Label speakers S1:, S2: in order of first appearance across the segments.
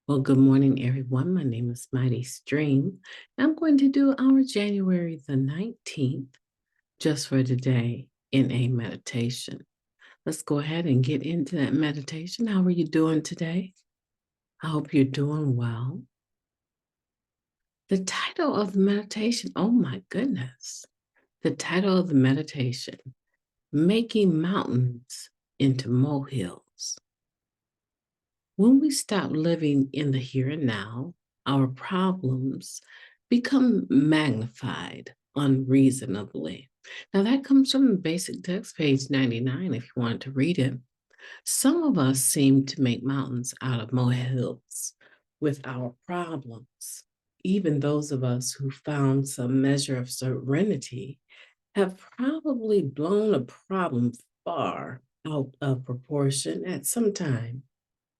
S1: Well, good morning, everyone. My name is Mighty Stream. I'm going to do our January the 19th just for today in a meditation. Let's go ahead and get into that meditation. How are you doing today? I hope you're doing well. The title of the meditation, oh my goodness. The title of the meditation, Making Mountains into Molehills. When we stop living in the here and now, our problems become magnified unreasonably. Now, that comes from the basic text, page 99, if you wanted to read it. Some of us seem to make mountains out of molehills with our problems. Even those of us who found some measure of serenity have probably blown a problem far out of proportion at some time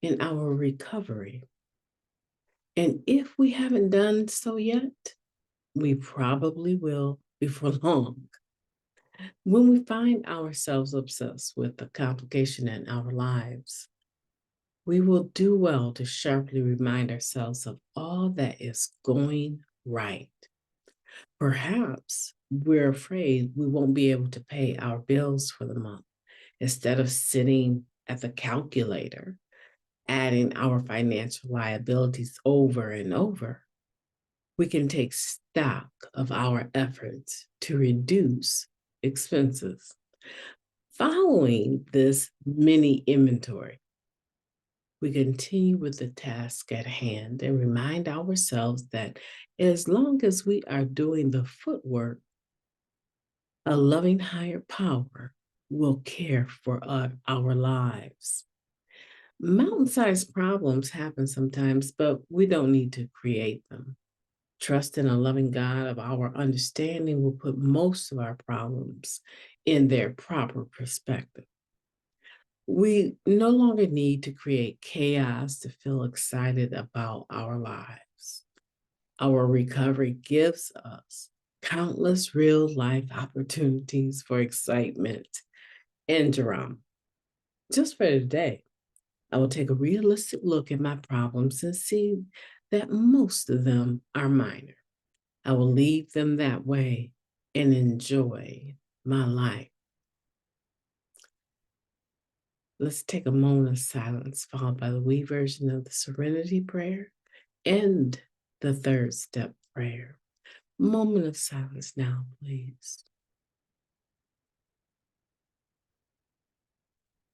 S1: in our recovery. And if we haven't done so yet, we probably will before long. When we find ourselves obsessed with the complication in our lives, we will do well to sharply remind ourselves of all that is going right. Perhaps we're afraid we won't be able to pay our bills for the month. Instead of sitting at the calculator adding our financial liabilities over and over, we can take stock of our efforts to reduce expenses. Following this mini inventory, we continue with the task at hand and remind ourselves that as long as we are doing the footwork, a loving higher power will care for our lives. Mountain-sized problems happen sometimes, but we don't need to create them. Trust in a loving God of our understanding will put most of our problems in their proper perspective. We no longer need to create chaos to feel excited about our lives. Our recovery gives us countless real life opportunities for excitement and drama. Just for today, I will take a realistic look at my problems and see that most of them are minor. I will leave them that way and enjoy my life. Let's take a moment of silence, followed by the we version of the serenity prayer and the third step prayer. Moment of silence now, please.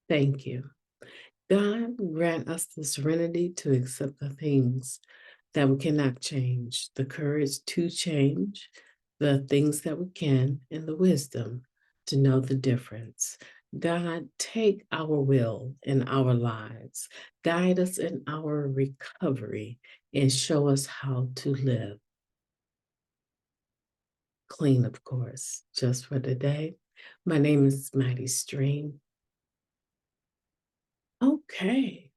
S1: Thank you. God grant us the serenity to accept the things that we cannot change, the courage to change the things that we can, and the wisdom to know the difference. God, take our will in our lives, guide us in our recovery, and show us how to live clean, of course, just for today. My name is Mighty Stream. Okay.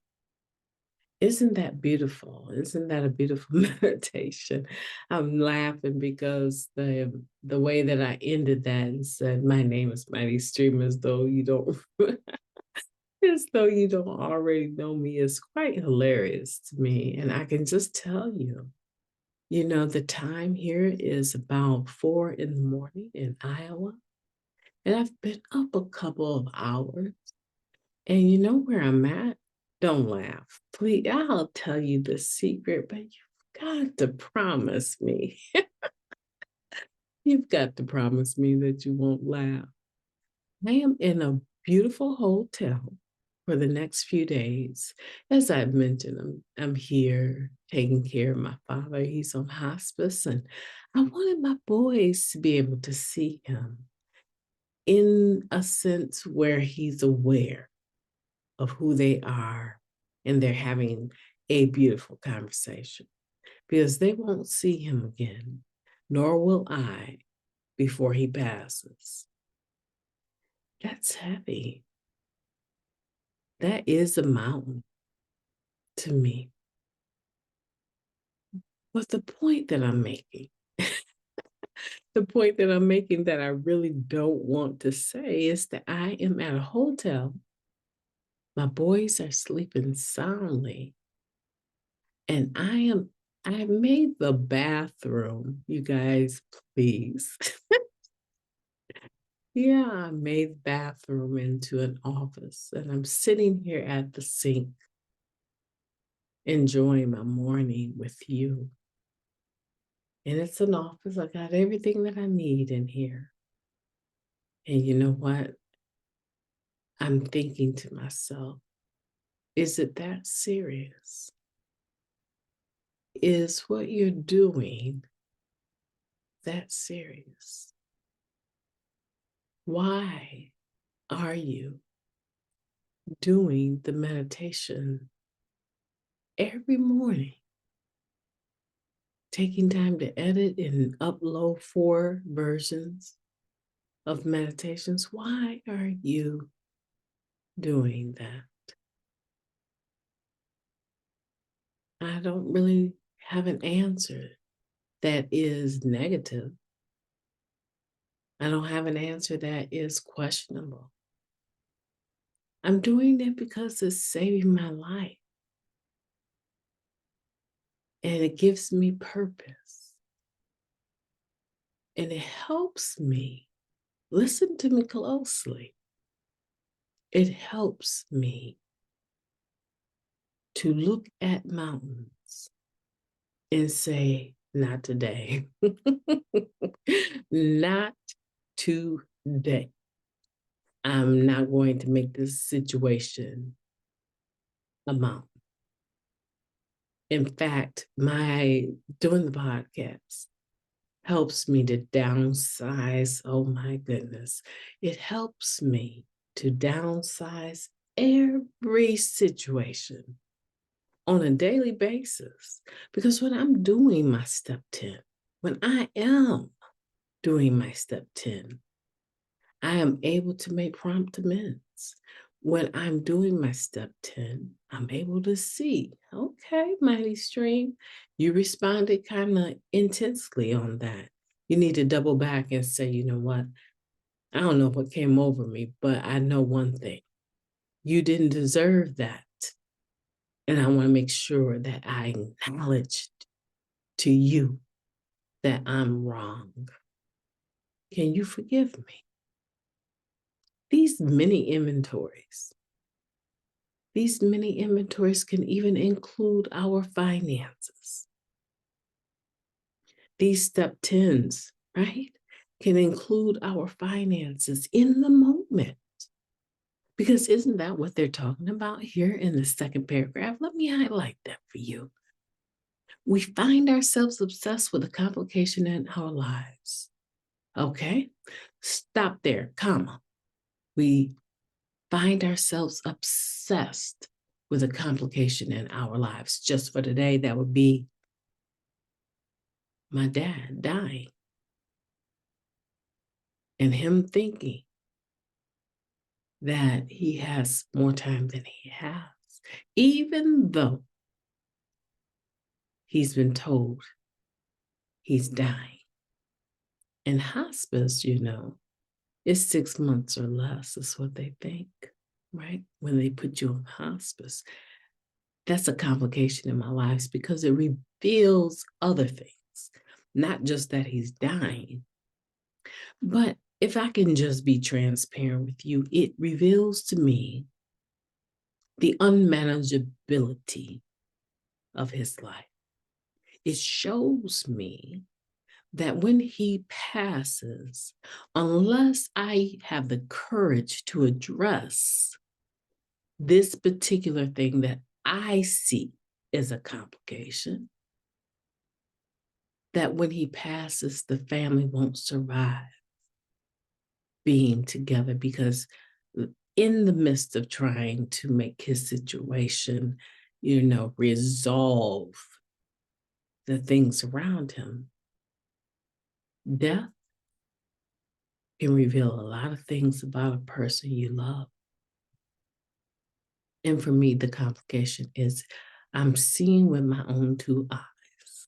S1: Isn't that beautiful? Isn't that a beautiful meditation? I'm laughing because the way that I ended that and said, "My name is Mighty Stream," as though you don't, as though you don't already know me, is quite hilarious to me. And I can just tell you, the time here is about 4 in the morning in Iowa, and I've been up a couple of hours. And you know where I'm at? Don't laugh. Please, I'll tell you the secret, but you've got to promise me. You've got to promise me that you won't laugh. I am in a beautiful hotel for the next few days. As I've mentioned, I'm here taking care of my father. He's on hospice, and I wanted my boys to be able to see him in a sense where he's aware of who they are, and they're having a beautiful conversation because they won't see him again, nor will I before he passes. That's heavy. That is a mountain to me. But the point that I'm making, the point that I'm making that I really don't want to say is that I am at a hotel. My boys are sleeping soundly. And I made the bathroom, you guys, please. Yeah, I made the bathroom into an office, and I'm sitting here at the sink enjoying my morning with you. And it's an office. I got everything that I need in here. And you know what? I'm thinking to myself, is it that serious? Is what you're doing that serious? Why are you doing the meditation every morning? Taking time to edit and upload 4 versions of meditations. Why are you doing that? I don't really have an answer that is negative. I don't have an answer that is questionable. I'm doing it because it's saving my life and it gives me purpose and it helps me. Listen to me closely. It helps me to look at mountains and say, not today. Not today. I'm not going to make this situation a mountain. In fact, my doing the podcast helps me to downsize. Oh my goodness. It helps me to downsize every situation on a daily basis. Because when I'm doing my step 10, when I am doing my step 10, I am able to make prompt amends. When I'm doing my step 10, I'm able to see, okay, MightyStream, you responded kind of intensely on that. You need to double back and say, you know what? I don't know what came over me, but I know one thing. You didn't deserve that. And I want to make sure that I acknowledge to you that I'm wrong. Can you forgive me? These mini inventories can even include our finances. These step 10s, right, can include our finances in the moment. Because isn't that what they're talking about here in the second paragraph? Let me highlight that for you. We find ourselves obsessed with a complication in our lives. Okay? Stop there, comma. We find ourselves obsessed with a complication in our lives. Just for today, that would be my dad dying and him thinking that he has more time than he has, even though he's been told he's dying. And hospice, you know, is 6 months or less, is what they think, right? When they put you on hospice. That's a complication in my life because it reveals other things, not just that he's dying. But if I can just be transparent with you, it reveals to me the unmanageability of his life. It shows me that when he passes, unless I have the courage to address this particular thing that I see as a complication, that when he passes, the family won't survive being together because in the midst of trying to make his situation, you know, resolve the things around him, death can reveal a lot of things about a person you love. And for me, the complication is I'm seeing with my own 2 eyes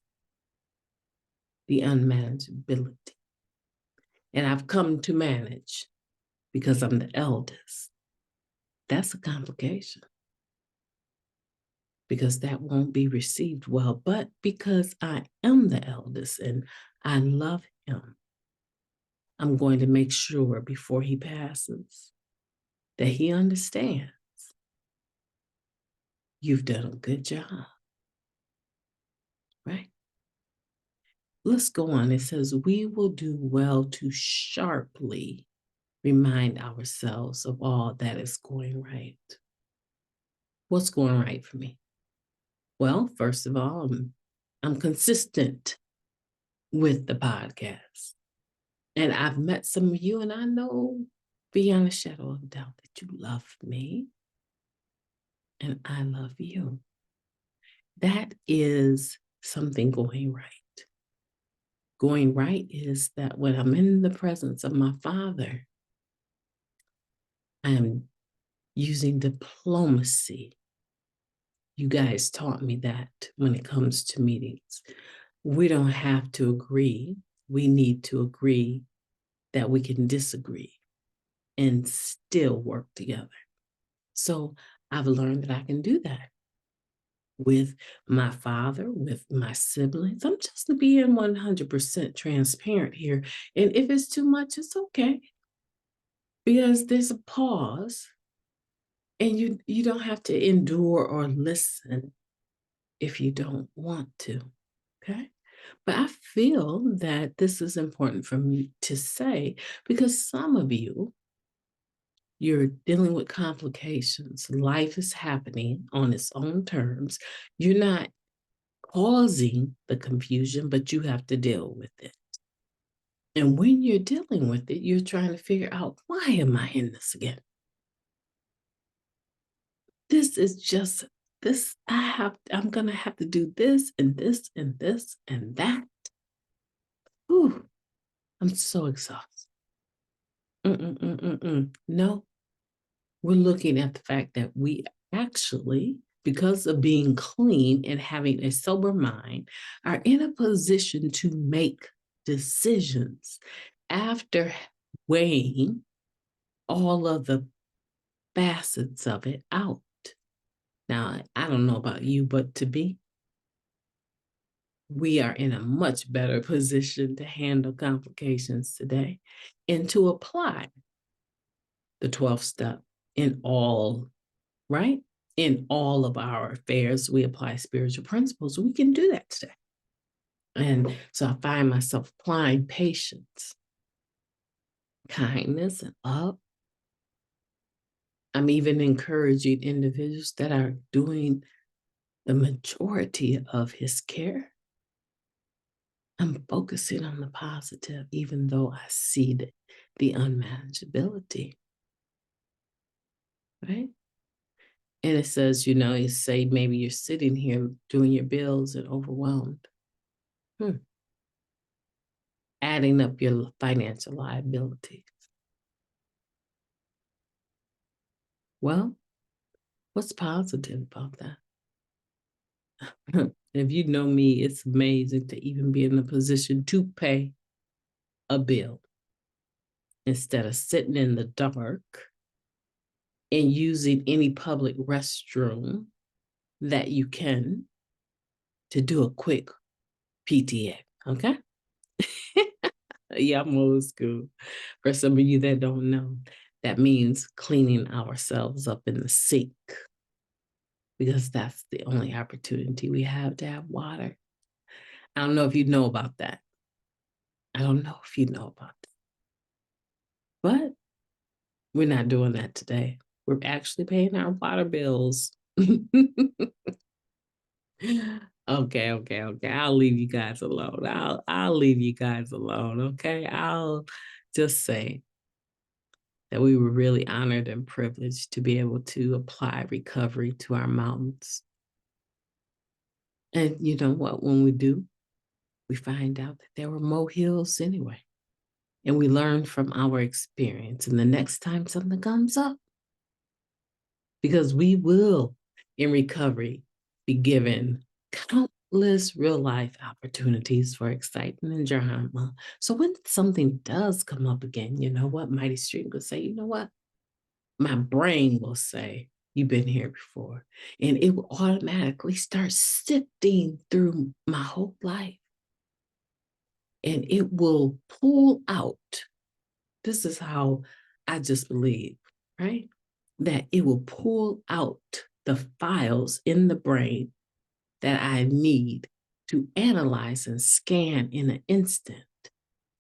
S1: the unmanageability. And I've come to manage because I'm the eldest. That's a complication. because that won't be received well. But because I am the eldest and I love him, I'm going to make sure before he passes that he understands you've done a good job, right? Let's go on. It says, we will do well to sharply remind ourselves of all that is going right. What's going right for me? Well, first of all, I'm consistent with the podcast. And I've met some of you, and I know beyond a shadow of a doubt that you love me and I love you. That is something going right. Going right is that when I'm in the presence of my Father, I am using diplomacy. You guys taught me that when it comes to meetings. We don't have to agree. We need to agree that we can disagree and still work together. So I've learned that I can do that with my father, with my siblings. I'm just being 100% transparent here. And if it's too much, it's okay. Because there's a pause, and you don't have to endure or listen if you don't want to. Okay? But I feel that this is important for me to say because some of you, you're dealing with complications. Life is happening on its own terms. You're not causing the confusion, but you have to deal with it. And when you're dealing with it, you're trying to figure out, why am I in this again? This is just this. I'm going to have to do this and this and this and that. Whew, I'm so exhausted. No, we're looking at the fact that we actually, because of being clean and having a sober mind, are in a position to make decisions after weighing all of the facets of it out. Now, I don't know about you, but to me, we are in a much better position to handle complications today and to apply the 12th step in all, right? In all of our affairs, we apply spiritual principles. We can do that today. And so I find myself applying patience, kindness, and love. I'm even encouraging individuals that are doing the majority of his care. I'm focusing on the positive, even though I see the unmanageability, right? And it says, you say maybe you're sitting here doing your bills and overwhelmed, adding up your financial liabilities. Well, what's positive about that? If you know me, it's amazing to even be in a position to pay a bill instead of sitting in the dark and using any public restroom that you can to do a quick PTA. Okay. Yeah, I'm old school. For some of you that don't know, that means cleaning ourselves up in the sink because that's the only opportunity we have to have water. I don't know if you know about that. I don't know if you know about that. But we're not doing that today. We're actually paying our water bills. Okay. I'll leave you guys alone. I'll leave you guys alone. Okay. I'll just say that we were really honored and privileged to be able to apply recovery to our mountains. And you know what? When we do, we find out that there were molehills anyway. And we learn from our experience. And the next time something comes up, because we will, in recovery, be given countless real life opportunities for excitement and drama. So when something does come up again, you know what? Mighty Stream could say, you know what? My brain will say, you've been here before. And it will automatically start sifting through my whole life. And it will pull out. This is how I just believe, right? That it will pull out the files in the brain that I need to analyze and scan in an instant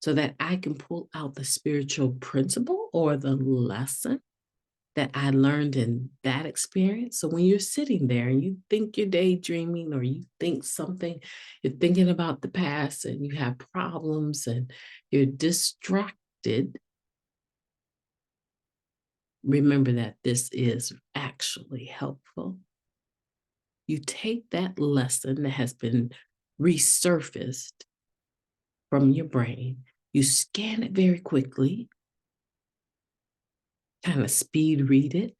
S1: so that I can pull out the spiritual principle or the lesson that I learned in that experience. So when you're sitting there and you think you're daydreaming or you think something, you're thinking about the past and you have problems and you're distracted, remember that this is actually helpful. You take that lesson that has been resurfaced from your brain, you scan it very quickly, kind of speed read it,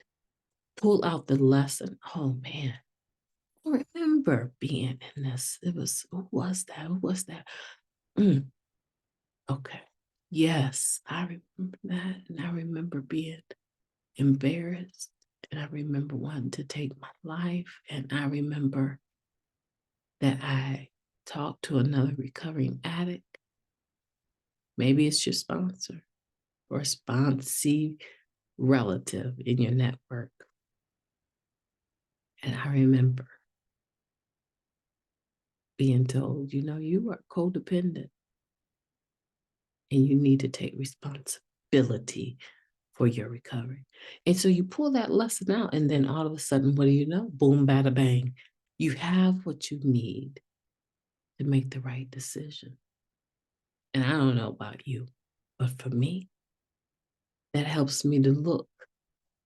S1: pull out the lesson. Oh man, I remember being in this. Who was that? Who was that? Okay. Yes, I remember that. And I remember being embarrassed. And I remember wanting to take my life. And I remember that I talked to another recovering addict. Maybe it's your sponsor or sponsee relative in your network. And I remember being told, you are codependent and you need to take responsibility for your recovery. And so you pull that lesson out, and then all of a sudden, what do you know? Boom, bada, bang. You have what you need to make the right decision. And I don't know about you, but for me, that helps me to look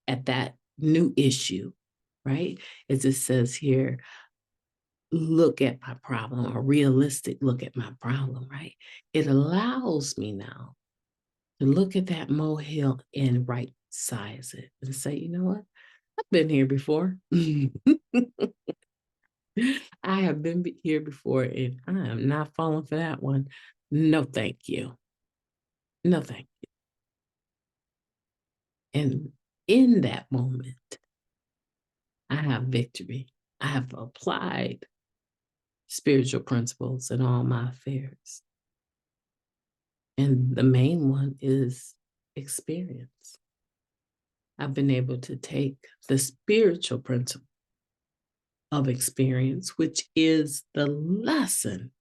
S1: at that new issue, right? As it says here, look at my problem, a realistic look at my problem, right? It allows me now to look at that molehill and right size it and say, you know what? I've been here before. I have been here before and I am not falling for that one. No, thank you. No, thank you. And in that moment, I have victory. I have applied spiritual principles in all my affairs. And the main one is experience. I've been able to take the spiritual principle of experience, which is the lesson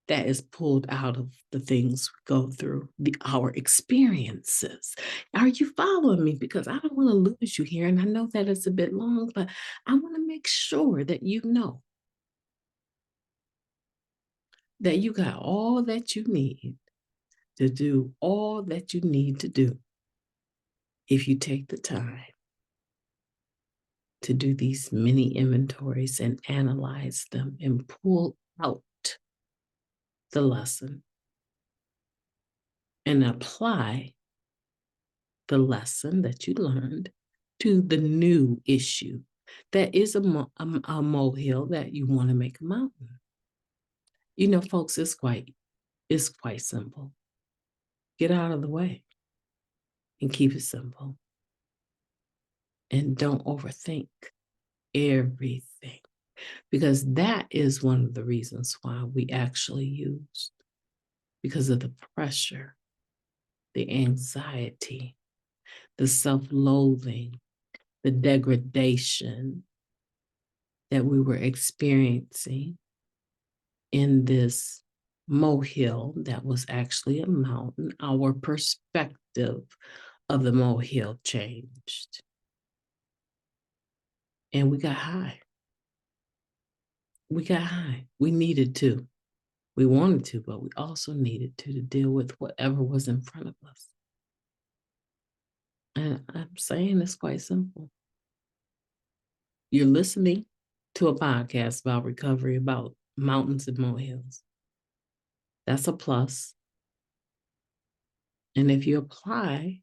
S1: that is pulled out of the things we go through, our experiences. Are you following me? Because I don't want to lose you here. And I know that it's a bit long, but I want to make sure that you know that you got all that you need to do all that you need to do if you take the time to do these mini inventories and analyze them and pull out the lesson and apply the lesson that you learned to the new issue that is a molehill that you want to make a mountain. Folks, it's quite simple. Get out of the way and keep it simple. And don't overthink everything, because that is one of the reasons why we actually use, because of the pressure, the anxiety, the self-loathing, the degradation that we were experiencing in this molehill that was actually a mountain. Our perspective of the molehill changed. And we got high. We got high. We needed to. We wanted to, but we also needed to deal with whatever was in front of us. And I'm saying it's quite simple. You're listening to a podcast about recovery, about mountains and molehills. That's a plus. And if you apply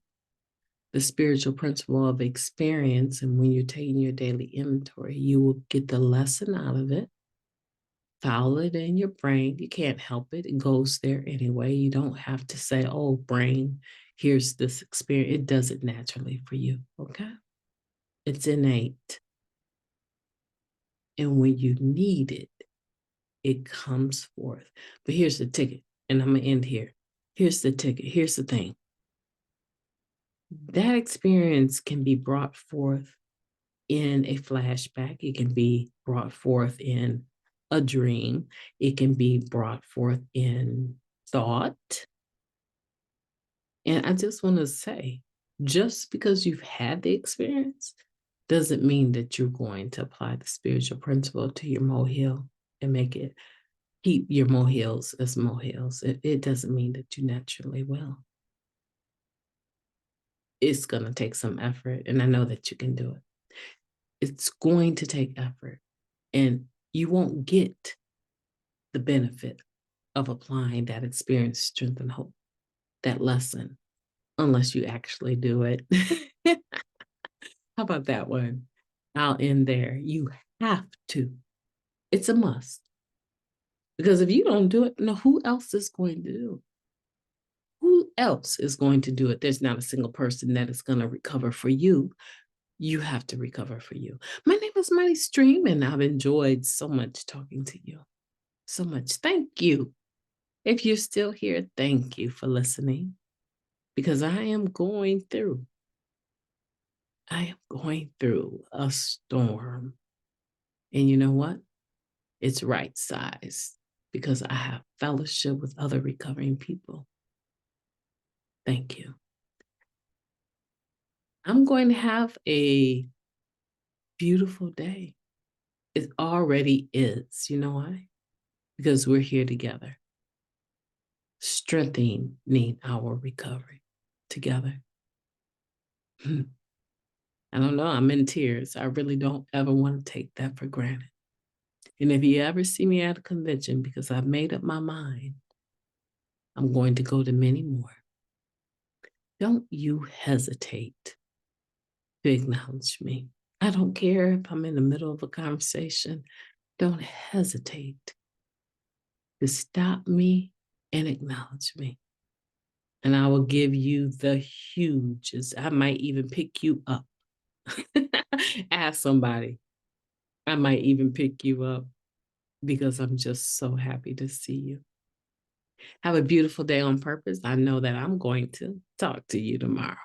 S1: the spiritual principle of experience, and when you're taking your daily inventory, you will get the lesson out of it, file it in your brain. You can't help it. It goes there anyway. You don't have to say, oh, brain, here's this experience. It does it naturally for you, okay? It's innate. And when you need it, it comes forth. But here's the ticket, and I'm going to end here. Here's the ticket. Here's the thing. That experience can be brought forth in a flashback. It can be brought forth in a dream. It can be brought forth in thought. And I just want to say, just because you've had the experience doesn't mean that you're going to apply the spiritual principle to your molehill and make it keep your molehills as molehills. It doesn't mean that you naturally will. It's going to take some effort, and I know that you can do it. It's going to take effort, and you won't get the benefit of applying that experience, strength, and hope, that lesson, unless you actually do it. How about that one? I'll end there. You have to. It's a must. Because if you don't do it, no, who else is going to do it? Who else is going to do it? There's not a single person that is going to recover for you. You have to recover for you. My name is MightyStream, and I've enjoyed so much talking to you. So much. Thank you. If you're still here, thank you for listening, because I am going through a storm. And you know what? It's right size, because I have fellowship with other recovering people. Thank you. I'm going to have a beautiful day. It already is. You know why? Because we're here together, strengthening our recovery together. I don't know. I'm in tears. I really don't ever want to take that for granted. And if you ever see me at a convention, because I've made up my mind, I'm going to go to many more. Don't you hesitate to acknowledge me. I don't care if I'm in the middle of a conversation. Don't hesitate to stop me and acknowledge me. And I will give you the hugest. I might even pick you up. Ask somebody. I might even pick you up, because I'm just so happy to see you. Have a beautiful day on purpose. I know that I'm going to talk to you tomorrow.